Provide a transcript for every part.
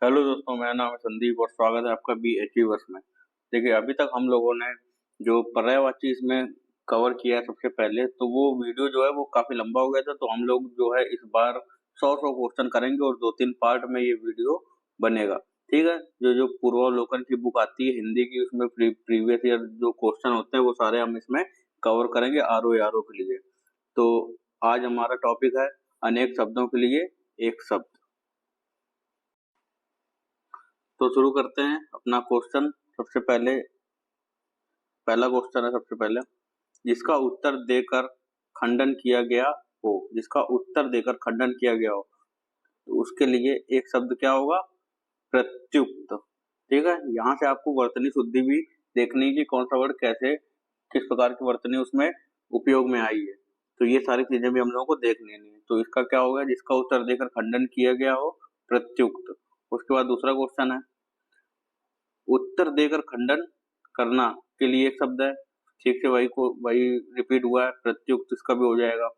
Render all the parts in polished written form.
Hello दोस्तों, मेरा नाम है संदीप और स्वागत है आपका बी अचीवर्स में। देखिए, अभी तक हम लोगों ने जो पर्यायवाची इसमें कवर किया है सबसे पहले, तो वो वीडियो जो है वो काफी लंबा हो गया था। तो हम लोग जो है इस बार 100 क्वेश्चन करेंगे और 2-3 पार्ट में ये वीडियो बनेगा। ठीक है, जो जो पूर्वावलोकन की बुक आती है हिंदी की, उसमें प्रीवियस ईयर जो क्वेश्चन होते हैं वो सारे हम इसमें कवर करेंगे आर ओ आर ओ के लिए। तो आज हमारा टॉपिक है अनेक शब्दों के लिए एक शब्द। तो शुरू करते हैं अपना क्वेश्चन। सबसे पहले पहला क्वेश्चन है सबसे पहले, जिसका उत्तर देकर खंडन किया गया हो। जिसका उत्तर देकर खंडन किया गया हो तो उसके लिए एक शब्द क्या होगा? प्रत्युक्त। ठीक है, यहाँ से आपको वर्तनी शुद्धि भी देखनी है कि कौन सा वर्ड कैसे किस प्रकार की वर्तनी उसमें उपयोग में आई है। तो ये सारी चीजें भी हम लोगों को देख लेनी है। तो इसका क्या होगा? जिसका उत्तर देकर खंडन किया गया हो, प्रत्युक्त। उसके बाद दूसरा क्वेश्चन है, उत्तर देकर खंडन करना के लिए एक शब्द है। ठीक से वही रिपीट हुआ है, प्रत्युक्त इसका भी हो जाएगा।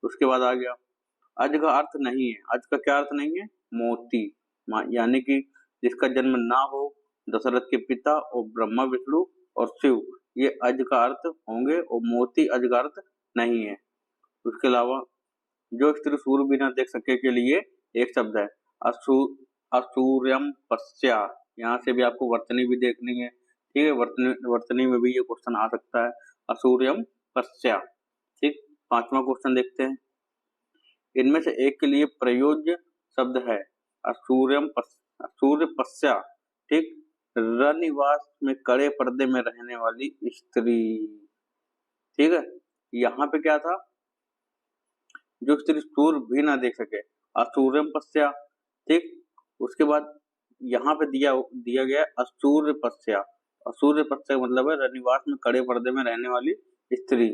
उसके बाद आ गया, अज का अर्थ नहीं है। अज का क्या अर्थ नहीं है? मोती। यानी कि जिसका जन्म ना हो, दशरथ के पिता और ब्रह्मा विष्णु और शिव, ये अज का अर्थ होंगे और मोती अज का अर्थ नहीं है। उसके अलावा जो स्त्री सूर्य भी न देख सके के लिए एक शब्द है, असू असूर्यम पश्या। यहाँ से भी आपको वर्तनी भी देखनी है। ठीक है, वर्तनी वर्तनी में भी ये क्वेश्चन आ सकता है, असूर्यम पश्या। ठीक, पांचवा क्वेश्चन देखते हैं। इनमें से एक के लिए प्रयोज्य शब्द है, सूर्य पश्या। ठीक, रनिवास में कड़े पर्दे में रहने वाली स्त्री। ठीक है, यहाँ पे क्या था? जो स्त्री सूर्य भी ना देख सके, असूर्यम पश्या। ठीक, उसके बाद यहाँ पे दिया दिया गया असूर्य पश्या। असूर्य पश्या मतलब है रनिवास में कड़े पर्दे में रहने वाली स्त्री।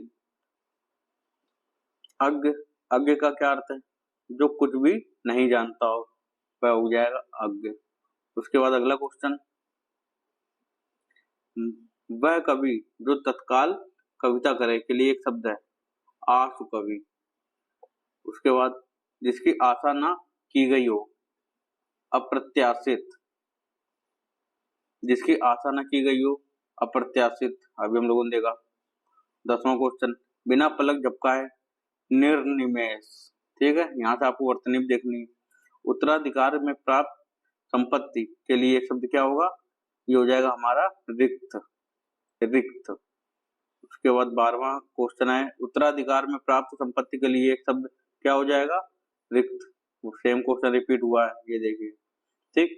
अज्ञ, अज्ञ का क्या अर्थ है? जो कुछ भी नहीं जानता हो, वह हो जाएगा अज्ञ। उसके बाद अगला क्वेश्चन, वह कवि जो तत्काल कविता करे के लिए एक शब्द है, आशु कवि। उसके बाद जिसकी आशा ना की गई हो, अप्रत्याशित। जिसकी आशा न की गई हो, अप्रत्याशित, अभी हम लोगों ने देखा। 10वां क्वेश्चन, बिना पलक झपकाए, निर्निमेष। ठीक है, यहाँ से आपको वर्तनी भी देखनी है। उत्तराधिकार में प्राप्त संपत्ति के लिए एक शब्द क्या होगा? ये हो जाएगा हमारा रिक्त। रिक्त। उसके बाद 12वां क्वेश्चन है, उत्तराधिकार में प्राप्त संपत्ति के लिए एक शब्द क्या हो जाएगा? रिक्त। सेम क्वेश्चन रिपीट हुआ है, ये देखिए। ठीक,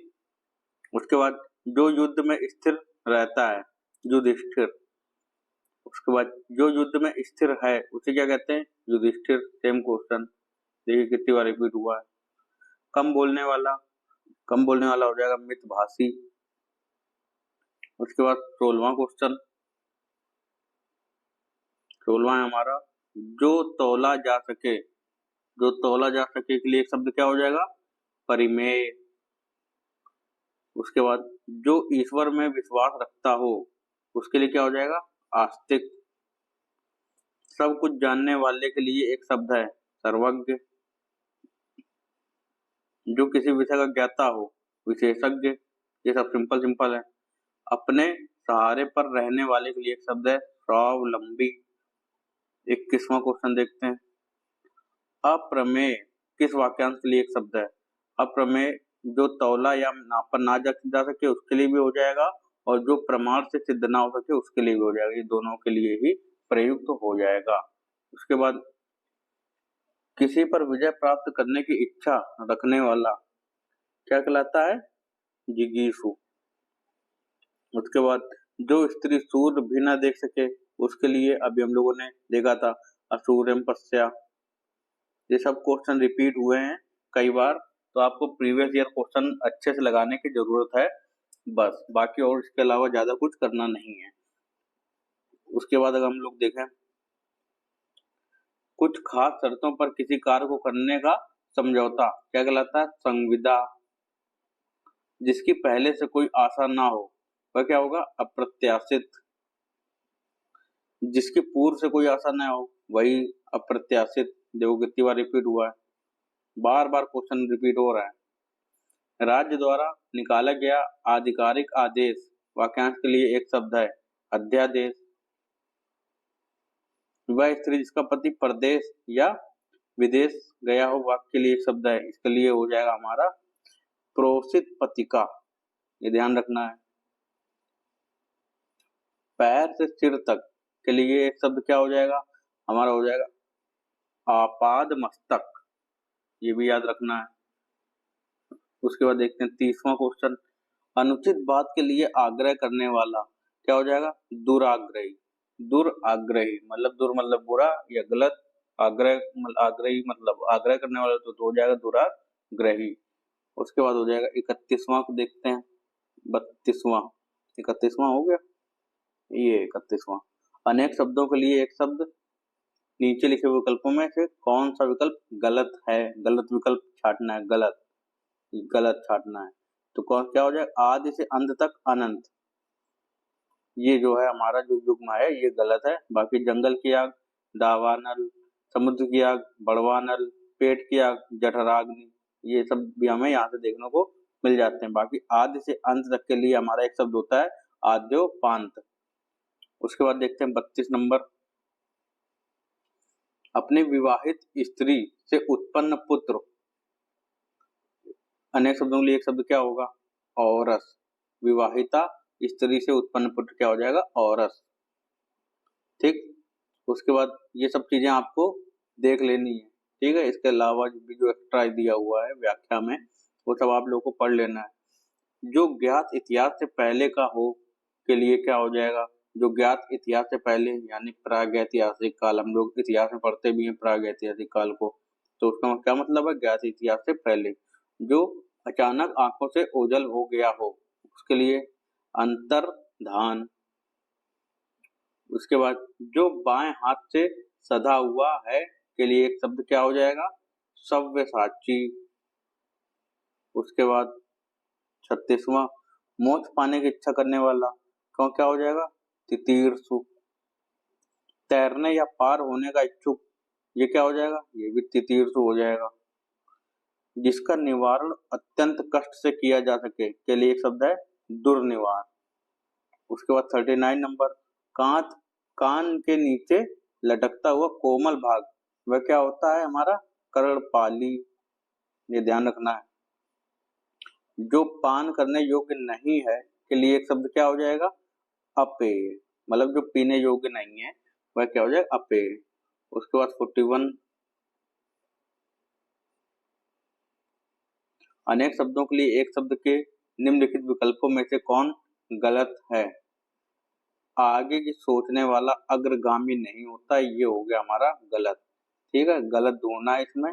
उसके बाद जो युद्ध में स्थिर रहता है, युधिष्ठिर। उसके बाद जो युद्ध में स्थिर है उसे क्या कहते हैं? युधिष्ठिर। सेम क्वेश्चन, देखिए कितनी बार रिपीट हुआ है। कम बोलने वाला, कम बोलने वाला हो जाएगा मितभाषी। उसके बाद 16वां क्वेश्चन, 16वां है हमारा, जो तौला जा सके। जो तौला जा सके के लिए एक शब्द क्या हो जाएगा? परिमेय। उसके बाद जो ईश्वर में विश्वास रखता हो उसके लिए क्या हो जाएगा? आस्तिक। सब कुछ जानने वाले के लिए एक शब्द है, सर्वज्ञ। जो किसी विषय का ज्ञाता हो, विशेषज्ञ। ये सब सिंपल सिंपल है। अपने सहारे पर रहने वाले के लिए एक शब्द है, स्वावलंबी। 21वां क्वेश्चन देखते हैं, अप्रमेय किस वाक्यांश के लिए एक शब्द है? अप्रमेय जो तौला या नापा ना जा सके उसके लिए भी हो जाएगा, और जो प्रमाण से सिद्ध ना हो सके उसके लिए भी हो जाएगा। ये दोनों के लिए ही प्रयुक्त हो जाएगा। उसके बाद किसी पर विजय प्राप्त करने की इच्छा रखने वाला क्या कहलाता है? जिगीषु। उसके बाद जो स्त्री सूर्य भी ना देख सके उसके लिए अभी हम लोगों ने देखा था, असूर्यम पश्या। ये सब क्वेश्चन रिपीट हुए हैं कई बार, तो आपको प्रीवियस ईयर क्वेश्चन अच्छे से लगाने की जरूरत है बस, बाकी और इसके अलावा ज्यादा कुछ करना नहीं है। उसके बाद अगर हम लोग देखें, कुछ खास शर्तों पर किसी कार्य को करने का समझौता क्या कहलाता है? संविदा। जिसकी पहले से कोई आशा ना हो वह क्या होगा? अप्रत्याशित। जिसकी पूर्व से कोई आशा ना हो वही अप्रत्याशित। देखो कितनी बार रिपीट हुआ है, बार बार क्वेश्चन रिपीट हो रहा है। राज्य द्वारा निकाला गया आधिकारिक आदेश वाक्यांश के लिए एक शब्द है अध्यादेश। वह स्त्री जिसका पति प्रदेश या विदेश गया हो वाक्य के लिए एक शब्द है, इसके लिए हो जाएगा हमारा प्रोषित पतिका, ये ध्यान रखना है। पैर से सिर तक के लिए एक शब्द क्या हो जाएगा हमारा, हो जाएगा आपाद मस्तक, ये भी याद रखना है। उसके बाद देखते हैं 30वां क्वेश्चन, अनुचित बात के लिए आग्रह करने वाला क्या हो जाएगा दुराग्रही। दुराग्रही मतलब दुर मतलब बुरा या गलत, आग्रही मतलब आग्रह करने वाला, तो हो जाएगा दुराग्रही। उसके बाद हो जाएगा 31वां को देखते हैं, 32वां 31वां हो गया, ये 31वां। अनेक शब्दों के लिए एक शब्द, नीचे लिखे विकल्पों में से कौन सा विकल्प गलत है, गलत विकल्प छाटना है, गलत छाटना है। तो कौन क्या हो जाएगा आदि से अंत तक अनंत, ये जो है हमारा जो युग्म है ये गलत है। बाकी जंगल की आग दावानल, समुद्र की आग बड़वानल, पेट की आग जठराग्नि, ये सब भी हमें यहाँ से देखने को मिल जाते हैं। बाकी आदि से अंत तक के लिए हमारा एक शब्द होता है आद्योपांत। उसके बाद देखते हैं 32 नंबर, अपने विवाहित स्त्री से उत्पन्न पुत्र, अनेक शब्दों के लिए एक शब्द क्या होगा औरस। विवाहिता स्त्री से उत्पन्न पुत्र क्या हो जाएगा औरस, ठीक। उसके बाद ये सब चीजें आपको देख लेनी है, ठीक है। इसके अलावा भी जो एक्स्ट्रा दिया हुआ है व्याख्या में वो सब आप लोगों को पढ़ लेना है। जो ज्ञात इतिहास से पहले का हो के लिए क्या हो जाएगा, जो ज्ञात इतिहास से पहले यानी प्रागैतिहासिक काल, हम लोग इतिहास में पढ़ते भी हैं प्रागैतिहासिक काल को, तो उसका क्या मतलब है ज्ञात इतिहास से पहले। जो अचानक आंखों से ओझल हो गया हो उसके लिए अंतर्धान। उसके बाद जो बाएं हाथ से सधा हुआ है के लिए एक शब्द क्या हो जाएगा सव्यसाची। उसके बाद 36वां, मोक्ष पाने की इच्छा करने वाला कौन क्या हो जाएगा तितीर्षु। तैरने या पार होने का इच्छुक ये क्या हो जाएगा ये भी तितीर्षु हो जाएगा। जिसका निवारण अत्यंत कष्ट से किया जा सके के लिए एक शब्द है दुर्निवार। उसके बाद 39 नंबर, कान के नीचे लटकता हुआ कोमल भाग वह क्या होता है हमारा कर्णपाली, ये ध्यान रखना है। जो पान करने योग्य नहीं है के लिए एक शब्द क्या हो जाएगा अपेय, मतलब जो पीने योग्य नहीं है वह क्या हो जाएगा अपेय। उसके बाद 41, अनेक शब्दों के लिए एक शब्द के निम्नलिखित विकल्पों में से कौन गलत है। आगे की सोचने वाला अग्रगामी नहीं होता, ये हो गया हमारा गलत, ठीक है। गलत ढूंढना है इसमें।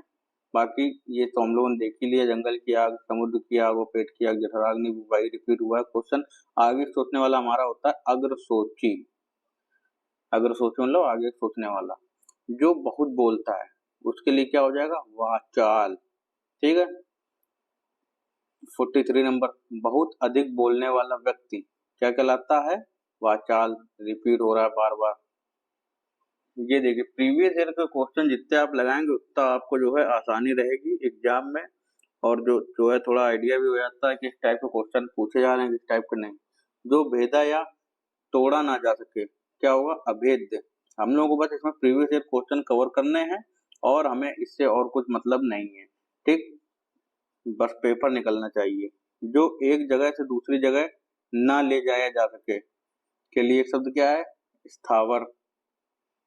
बाकी ये तो हम लोगों ने देख ही लिया, जंगल की आग, समुद्र की आग और पेट की आग जठराग्नि वही रिपीट हुआ है क्वेश्चन। आगे सोचने वाला हमारा होता है अग्रसोची। अग्रसोची मतलब आगे सोचने वाला। जो बहुत बोलता है उसके लिए क्या हो जाएगा वाचाल, ठीक है। 43 नंबर, बहुत अधिक बोलने वाला व्यक्ति क्या कहलाता है वाचाल, रिपीट हो रहा है बार बार। ये देखिए प्रीवियस ईयर के क्वेश्चन जितने आप लगाएंगे उतना आपको जो है आसानी रहेगी एग्जाम में, और जो है थोड़ा आइडिया भी हो जाता है कि इस टाइप के क्वेश्चन पूछे जा रहे हैं किस टाइप के नहीं। जो भेदा या तोड़ा ना जा सके क्या होगा अभेद्य। हम लोगों को बस इसमें प्रीवियस ईयर क्वेश्चन कवर करने हैं और हमें इससे और कुछ मतलब नहीं है, ठीक। बस पेपर निकलना चाहिए। जो एक जगह से दूसरी जगह ना ले जाया जा सके के लिए एक शब्द क्या है स्थावर।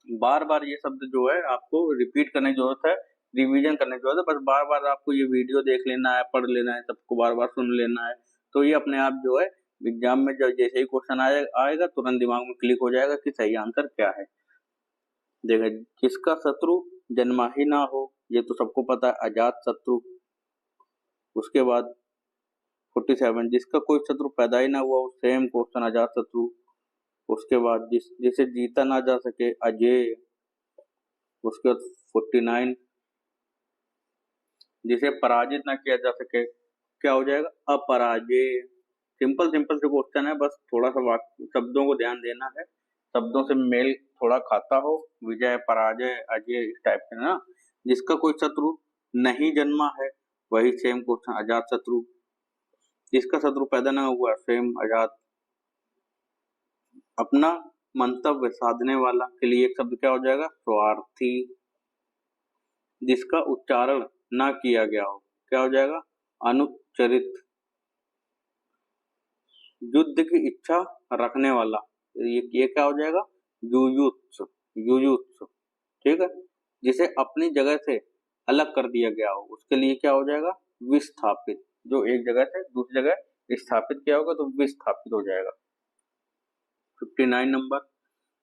बार बार ये शब्द जो है आपको रिपीट करने की जरूरत है, रिवीजन करने की जरूरत है। बस बार बार आपको ये वीडियो देख लेना है, पढ़ लेना है, सबको बार बार सुन लेना है, तो ये अपने आप जो है एग्जाम में जब जैसे ही क्वेश्चन आएगा तुरंत दिमाग में क्लिक हो जाएगा कि सही आंसर क्या है। देखिए किसका शत्रु जन्मा ही ना हो ये तो सबको पता है अजात शत्रु। उसके बाद 47, जिसका कोई शत्रु पैदा ही ना हुआ हो सेम क्वेश्चन अजात शत्रु। उसके बाद जिसे जीता ना जा सके अजेय। उसके बाद 49, जिसे पराजित ना किया जा सके क्या हो जाएगा अपराजय। सिंपल सिंपल से क्वेश्चन है, बस थोड़ा सा शब्दों को ध्यान देना है, शब्दों से मेल थोड़ा खाता हो, विजय पराजय अजय इस टाइप से ना। जिसका कोई शत्रु नहीं जन्मा है वही सेम क्वेश्चन अजात शत्रु। जिसका शत्रु पैदा न हुआ स्वयं आजाद। अपना मंतव्य साधने वाला के लिए एक शब्द क्या हो जाएगा? स्वार्थी। जिसका उच्चारण ना किया गया हो क्या हो जाएगा? अनुच्चरित। युद्ध की इच्छा रखने वाला ये क्या हो जाएगा? युयुत्स। युयुत्स, ठीक है। जिसे अपनी जगह से अलग कर दिया गया हो उसके लिए क्या हो जाएगा? विस्थापित। जो एक जगह से दूसरी जगह स्थापित किया होगा तो विस्थापित हो जाएगा। 59 नंबर,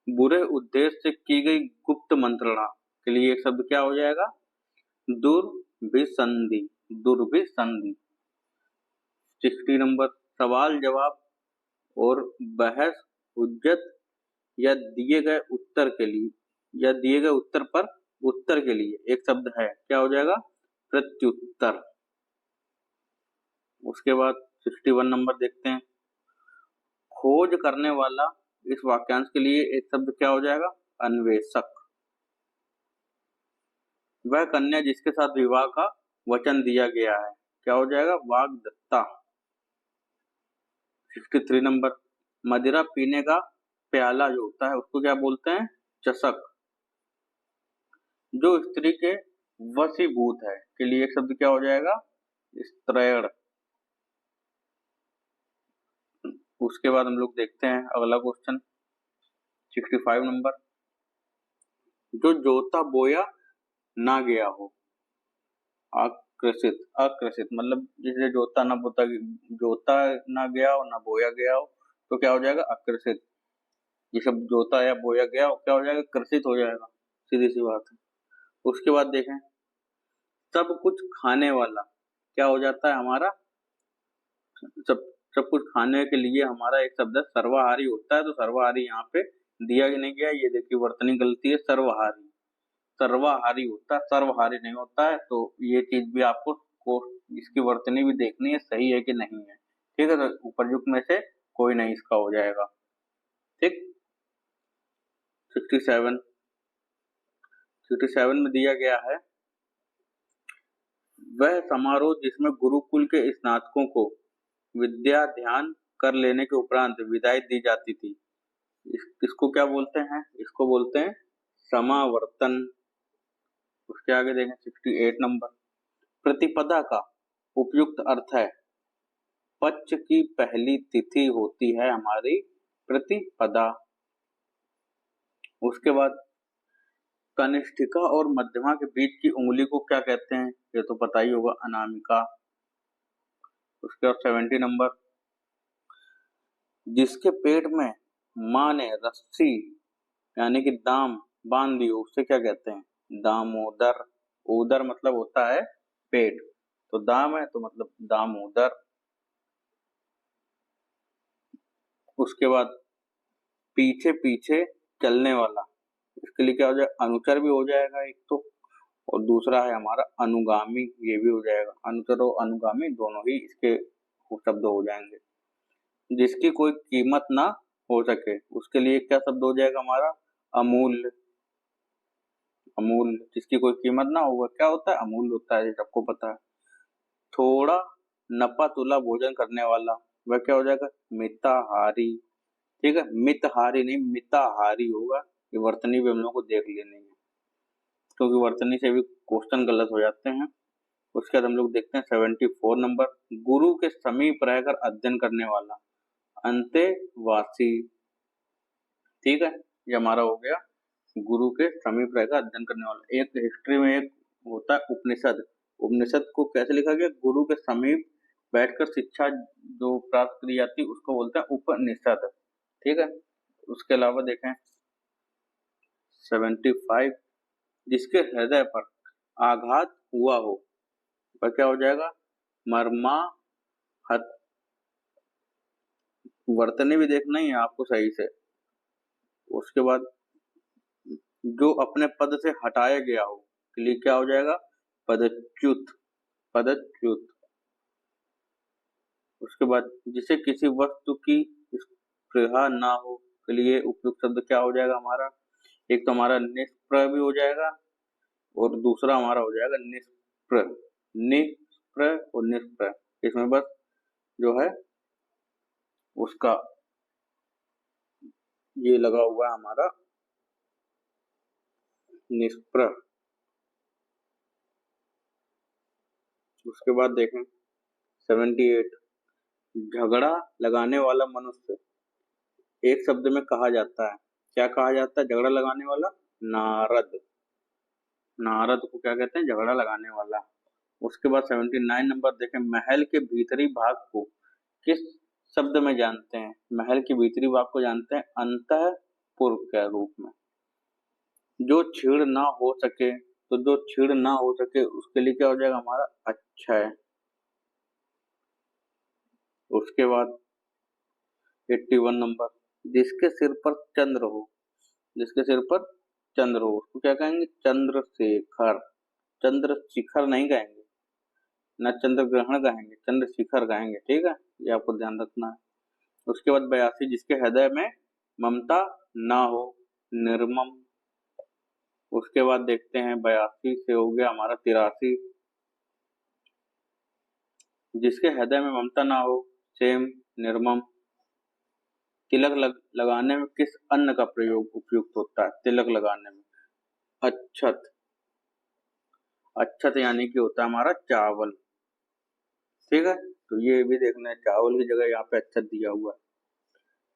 बुरे उद्देश्य से की गई गुप्त मंत्रणा के लिए एक शब्द क्या हो जाएगा? दुर्भिसंधि। दुर्भिसंधि। 60 नंबर, सवाल जवाब और बहस हुज्जत या दिए गए उत्तर के लिए या दिए गए उत्तर पर उत्तर के लिए एक शब्द है क्या हो जाएगा? प्रत्युत्तर। उसके बाद 61 नंबर देखते हैं, खोज करने वाला इस वाक्यांश के लिए एक शब्द क्या हो जाएगा? अन्वेषक। वह कन्या जिसके साथ विवाह का वचन दिया गया है क्या हो जाएगा? वाग्दत्ता। 63 नंबर, मदिरा पीने का प्याला जो होता है उसको क्या बोलते हैं? चषक। जो स्त्री के वशीभूत है के लिए एक शब्द क्या हो जाएगा? स्त्रैण। उसके बाद हम लोग देखते हैं अगला क्वेश्चन 65 नंबर, जो जोता बोया ना गया हो। अकृषित। अकृषित मतलब जिसे जोता ना गया हो ना बोया गया हो तो क्या हो जाएगा? अकृषित। ये सब जोता या बोया गया हो क्या हो जाएगा? कृषित हो जाएगा, सीधी सी बात है। उसके बाद देखें, सब कुछ खाने वाला क्या हो जाता है हमारा? सब सब कुछ खाने के लिए हमारा एक शब्द है सर्वाहारी होता है, तो सर्वाहारी यहाँ पे दिया ही नहीं गया। ये देखिए वर्तनी गलती है, सर्वहारी। सर्वाहारी होता है, सर्वहारी नहीं होता है। तो ये चीज भी आपको इसकी वर्तनी भी देखनी है, सही है कि नहीं है। ठीक है, तो उपरयुक्त में से कोई नहीं इसका हो जाएगा। ठीक। 67 में दिया गया है, वह समारोह जिसमें गुरुकुल के स्नातकों को विद्या ध्यान कर लेने के उपरांत विदाई दी जाती थी, इसको क्या बोलते हैं? इसको बोलते हैं समावर्तन। उसके आगे देखें 68 नंबर, प्रतिपदा का उपयुक्त अर्थ है पक्ष की पहली तिथि होती है हमारी प्रतिपदा। उसके बाद कनिष्ठिका और मध्यमा के बीच की उंगली को क्या कहते हैं? ये तो पता ही होगा, अनामिका। उसके बाद 70 नंबर, जिसके पेट में माँ ने रस्सी यानी कि दाम बांध दी उससे क्या कहते हैं? दामोदर। उदर मतलब होता है पेट, तो दाम है तो मतलब दामोदर। उसके बाद पीछे पीछे चलने वाला, इसके लिए क्या हो जाएगा? अनुचर भी हो जाएगा एक तो, और दूसरा है हमारा अनुगामी, ये भी हो जाएगा। अनुचर और अनुगामी दोनों ही इसके शब्द हो जाएंगे। जिसकी कोई कीमत ना हो सके उसके लिए क्या शब्द हो जाएगा हमारा? अमूल्य। अमूल्य, जिसकी कोई कीमत ना हो क्या होता है? अमूल्य होता है, ये सबको पता है। थोड़ा नपा तुला भोजन करने वाला वह क्या हो जाएगा? मिताहारी। ठीक है, मितहारी नहीं मिताहारी होगा। ये वर्तनी भी हम लोग को देख लेनी है, क्योंकि वर्तनी से भी क्वेश्चन गलत हो जाते हैं। उसके बाद हम लोग देखते हैं 74 नंबर, गुरु के समीप रहकर अध्ययन करने वाला अंतेवासी। ठीक है, ये हमारा हो गया गुरु के समीप रहकर अध्ययन करने वाला। एक हिस्ट्री में एक होता है उपनिषद। उपनिषद को कैसे लिखा गया? गुरु के समीप बैठकर शिक्षा जो प्राप्त की जाती उसको बोलते हैं उपनिषद। ठीक है। उसके अलावा देखें 75, जिसके हृदय पर आघात हुआ हो वह क्या हो जाएगा? मर्माहत। वर्तनी भी देखना ही है आपको सही से। उसके बाद जो अपने पद से हटाया गया हो के लिए क्या हो जाएगा? पदच्युत। पदच्युत। उसके बाद जिसे किसी वस्तु की स्पृहा ना हो के लिए उपयुक्त शब्द क्या हो जाएगा हमारा? एक तो हमारा निष्प्रह भी हो जाएगा और दूसरा हमारा हो जाएगा निष्प्रह। निष्प्रह और निष्प्रह, इसमें बस जो है उसका ये लगा हुआ है हमारा निष्प्र। उसके बाद देखें 78, झगड़ा लगाने वाला मनुष्य एक शब्द में कहा जाता है। क्या कहा जाता है झगड़ा लगाने वाला? नारद। नारद को क्या कहते हैं? झगड़ा लगाने वाला। उसके बाद 79 नंबर देखें, महल के भीतरी भाग को किस शब्द में जानते हैं? महल के भीतरी भाग को जानते हैं अंतःपुर के रूप में। जो छीड़ ना हो सके, तो जो छीड़ ना हो सके उसके लिए क्या हो जाएगा हमारा? अक्षय। उसके बाद 81 नंबर, जिसके सिर पर चंद्र हो, जिसके सिर पर चंद्र हो उसको क्या कहेंगे? चंद्रशेखर। चंद्रशिखर नहीं कहेंगे, न चंद्र ग्रहण कहेंगे, चंद्रशिखर कहेंगे। ठीक है, ये आपको ध्यान रखना है। उसके बाद 82, जिसके हृदय में ममता ना हो, निर्मम। उसके बाद देखते हैं 82 से हो गया हमारा 83, जिसके हृदय में ममता ना हो, सेम, निर्मम। तिलक लगाने में किस अन्न का प्रयोग उपयुक्त होता है? तिलक लगाने में अक्षत। अक्षत यानी कि होता है हमारा चावल। ठीक है, तो ये भी देखना है, चावल की जगह यहाँ पे अक्षत दिया हुआ है।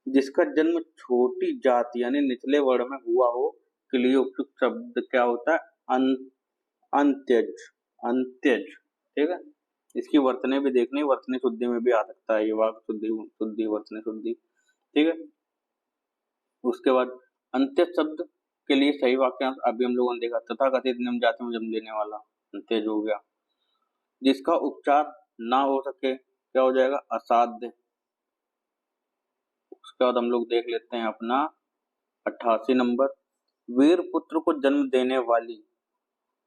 जिसका जन्म छोटी जाति यानी निचले वर्ण में हुआ हो के लिए उपयुक्त शब्द क्या होता है? अंत्यज। अंत्यज। ठीक है, इसकी वर्तने भी देखनी, वर्तनी शुद्धि में भी आ सकता है ये वाक शुद्धि, शुद्धि, वर्तनी शुद्धि। ठीक है, उसके बाद अंत्यज शब्द के लिए सही वाक्यांश अभी हम लोगों ने देखा, तथाकथित निम्न जाति में जन्म लेने वाला, अंत्यज हो गया। जिसका उपचार ना हो सके क्या हो जाएगा? असाध्य। उसके बाद हम लोग देख लेते हैं अपना 88 नंबर, वीर पुत्र को जन्म देने वाली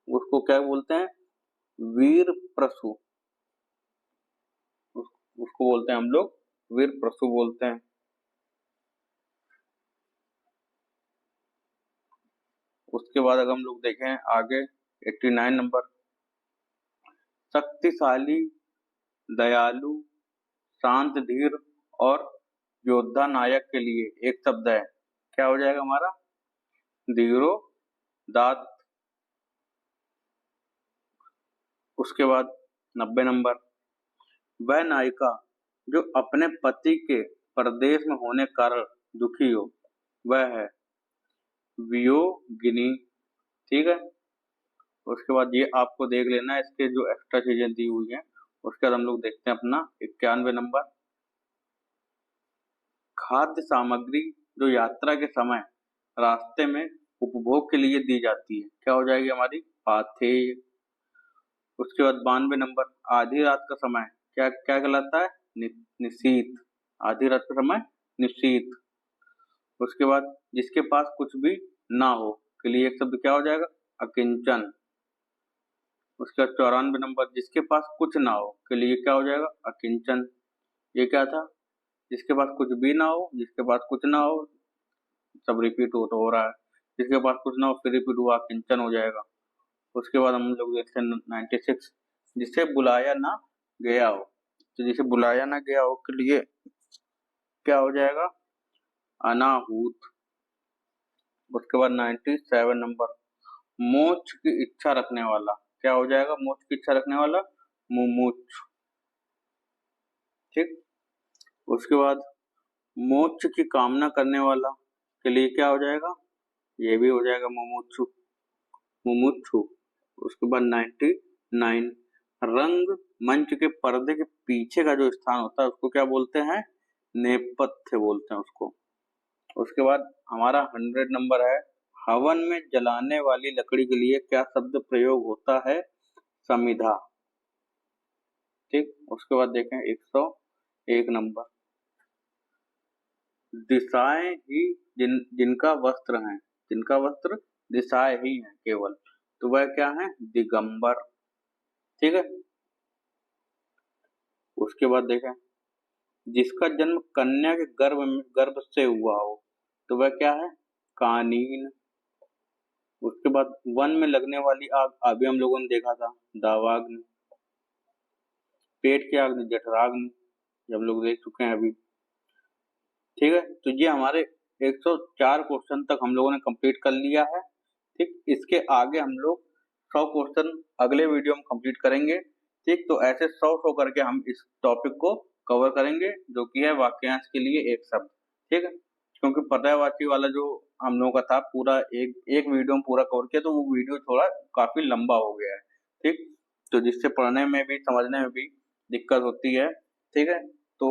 उसको क्या बोलते हैं? वीर प्रसू। उसको बोलते हैं हम लोग वीर प्रसू बोलते हैं। उसके बाद अगर हम लोग देखें आगे 89 नंबर, शक्तिशाली, दयालु, शांत, धीर और योद्धा नायक के लिए एक शब्द है, क्या हो जाएगा हमारा? धीरो दात। उसके बाद 90 नंबर, वह नायिका जो अपने पति के परदेश में होने कारण दुखी हो, वह है वियोगिनी। ठीक है, उसके बाद ये आपको देख लेना है, इसके जो एक्स्ट्रा चीजें दी हुई हैं। उसके बाद हम लोग देखते हैं अपना 91 नंबर, खाद्य सामग्री जो यात्रा के समय रास्ते में उपभोग के लिए दी जाती है, क्या हो जाएगी हमारी? पाथेय। उसके बाद 92 नंबर, आधी रात का समय क्या क्या कहलाता है? निशीथ। आधी रात का समय निशीथ। उसके बाद जिसके पास कुछ भी ना हो के लिए एक शब्द क्या हो जाएगा? अकिंचन। उसके बाद 94 नंबर, जिसके पास कुछ ना हो के लिए क्या हो जाएगा? अकिंचन। ये क्या था? जिसके पास कुछ भी ना हो, जिसके पास कुछ ना हो, सब रिपीट हो रहा है। जिसके पास कुछ ना हो फिर रिपीट हुआ, अकिंचन हो जाएगा। उसके बाद हम लोग देखते हैं 96, जिसे बुलाया ना गया हो, तो जिसे बुलाया ना गया हो के लिए क्या हो जाएगा? अनाहूत। उसके बाद 97 नंबर, मोक्ष की इच्छा रखने वाला क्या हो जाएगा? मोक्ष की इच्छा रखने वाला मुमुक्षु। ठीक, उसके बाद मोक्ष की कामना करने वाला के लिए क्या हो जाएगा? ये भी हो जाएगा मुमुक्षु, मुमुक्षु। उसके बाद 99, रंग मंच के पर्दे के पीछे का जो स्थान होता है उसको क्या बोलते हैं? नेपथ्य बोलते हैं उसको। उसके बाद हमारा 100 नंबर है, हवन में जलाने वाली लकड़ी के लिए क्या शब्द प्रयोग होता है? समिधा। ठीक, उसके बाद देखें 101 नंबर, दिशाएं ही जिनका वस्त्र है, जिनका वस्त्र दिशाएं ही है केवल, तो वह क्या है? दिगंबर। ठीक है, उसके बाद देखें जिसका जन्म कन्या के गर्भ से हुआ हो, तो वह क्या है? कानीन। उसके बाद वन में लगने वाली आग अभी हम लोगों ने देखा था, दावाग्नि। पेट की आग जठराग्नि। ये हम लोग देख चुके हैं अभी। ठीक है, तो ये हमारे 104 क्वेश्चन तक हम लोगों ने कंप्लीट कर लिया है। ठीक, इसके आगे हम लोग 100 क्वेश्चन अगले वीडियो में कंप्लीट करेंगे। ठीक, तो ऐसे 100 करके हम इस टॉपिक को कवर करेंगे, जो कि है वाक्यांश के लिए एक शब्द। ठीक है, क्योंकि पर्यायवाची वाला जो हम लोगों का था पूरा एक एक वीडियो में पूरा कवर किया, तो वो वीडियो थोड़ा काफी लंबा हो गया है। ठीक, तो जिससे पढ़ने में भी समझने में भी दिक्कत होती है। ठीक है, तो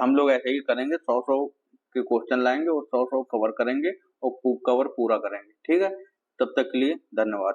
हम लोग ऐसे ही करेंगे, 100 के क्वेश्चन लाएंगे और 100 कवर करेंगे और कवर पूरा करेंगे। ठीक है, तब तक के लिए धन्यवाद।